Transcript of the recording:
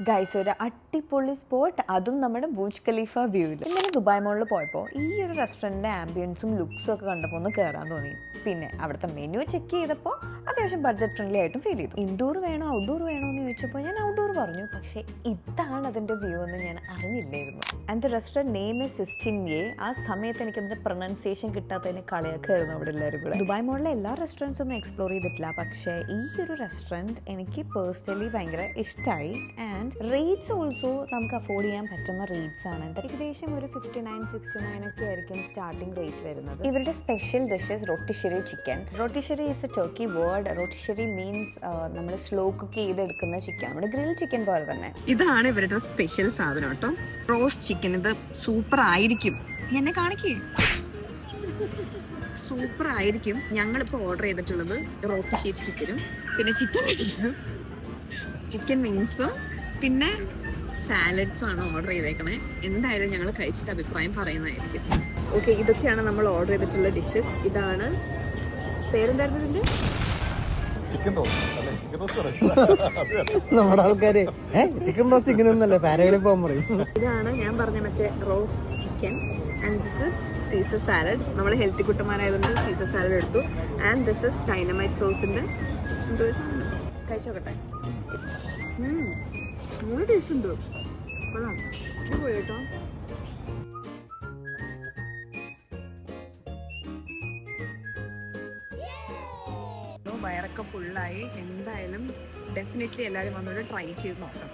Guys ഒരു അടിപൊളി spot, അതും നമ്മുടെ ബുർജ് ഖലീഫ വ്യൂവിൽ. ഇന്നലെ ദുബായ് മോളിൽ പോയപ്പോൾ ഈ ഒരു റെസ്റ്റോറൻറ്റിൻ്റെ ആംബിയൻസും ലുക്സും ഒക്കെ കണ്ടപ്പോൾ ഒന്ന് കയറാൻ തോന്നി. പിന്നെ അവിടുത്തെ മെനു ചെക്ക് ചെയ്തപ്പോൾ അത്യാവശ്യം ബഡ്ജറ്റ് ഫ്രണ്ട്ലി ആയിട്ടും ഫീൽ ചെയ്തു. ഇൻഡോർ വേണോ ഔട്ട്ഡോർ വേണോ എന്ന് ചോദിച്ചപ്പോൾ ഞാൻ ഔട്ട്ഡോർ പറഞ്ഞു. പക്ഷേ ഇതാണ് അതിൻ്റെ വ്യൂ എന്ന് ഞാൻ അറിഞ്ഞില്ലായിരുന്നു. And the restaurant name is സിസ്റ്റിൻയെ. ആ സമയത്ത് എനിക്ക് അതിൻ്റെ പ്രൊനൗൺസിയേഷൻ കിട്ടാത്തതിന് കളിയാക്കായിരുന്നു അവിടെ എല്ലാവരും കൂടെ. ദുബായ് മോളിലെ എല്ലാ റെസ്റ്റോറൻറ്റ്സും ഒന്നും എക്സ്പ്ലോർ ചെയ്തിട്ടില്ല. പക്ഷേ ഈ ഒരു റെസ്റ്റോറൻറ്റ് എനിക്ക് പേഴ്സണലി ഭയങ്കര ഇഷ്ടമായി. ആൻഡ് റേറ്റ്സ് ഓൾസോ നമുക്ക് അഫോർഡ് ചെയ്യാൻ പറ്റുന്ന റേറ്റ്സ് ആണ്. ഏകദേശം ഒരു 59-69 ഒക്കെ ആയിരിക്കും സ്റ്റാർട്ടിംഗ് റേറ്റ് വരുന്നത്. ഇവരുടെ special dishes rotisserie chicken. Rotisserie is a Turkey word. Rotisserie means നമ്മൾ സ്ലോ കുക്ക് ചെയ്തെടുക്കുന്ന ചിക്കൻ, നമ്മുടെ ഗ്രിൽ ചിക്കൻ പോലെ തന്നെ. ഇതാണ് ഇവരുടെ സ്പെഷ്യൽ സാധനം കേട്ടോ, റോസ്റ്റ് ചിക്കൻ. ഇത് സൂപ്പർ ആയിരിക്കും, എന്നെ കാണിക്കേ, സൂപ്പർ ആയിരിക്കും. ഞങ്ങളിപ്പോൾ ഓർഡർ ചെയ്തിട്ടുള്ളത് റോട്ടിഷെറി ചിക്കനും പിന്നെ ചിക്കൻ റൈസും ചിക്കൻ വിങ്സും പിന്നെ സാലഡ്സും ആണ് ഓർഡർ ചെയ്തേക്കണേ. എന്തായാലും ഞങ്ങൾ കഴിച്ചിട്ട് അഭിപ്രായം പറയുന്നതായിരിക്കും. ഓക്കെ, ഇതൊക്കെയാണ് നമ്മൾ ഓർഡർ ചെയ്തിട്ടുള്ള ഡിഷസ്. ഇതാണ്, പേരെന്തായിരുന്നു ഇതിന്റെ? നമ്മുടെ ആൾക്കാര് ചിക്കൻ റോസ്റ്റ് ചിക്കൻ ഒന്നല്ലേ പാരയിലും പോകാൻ പറയും. ഇതാണ് ഞാൻ പറഞ്ഞ മറ്റേ roast chicken. And this is Caesar salad. നമ്മൾ ഹെൽത്തി കുട്ടന്മാരായതുകൊണ്ട് സീസർ സാലഡ് എടുത്തു. ആൻഡ് ദിസ് ഇസ് ഡൈനമൈറ്റ് സോസിന്റെ കഴിച്ചോക്കട്ടെ. നല്ല ടേസ്റ്റ് ഉണ്ട്, കൊള്ളാം, അടിപൊളി കേട്ടോ. വയറൊക്കെ ഫുള്ളായി. എന്തായാലും ഡെഫിനറ്റ്ലി എല്ലാവരും വന്നിട്ട് ട്രൈ ചെയ്ത് നോക്കണം.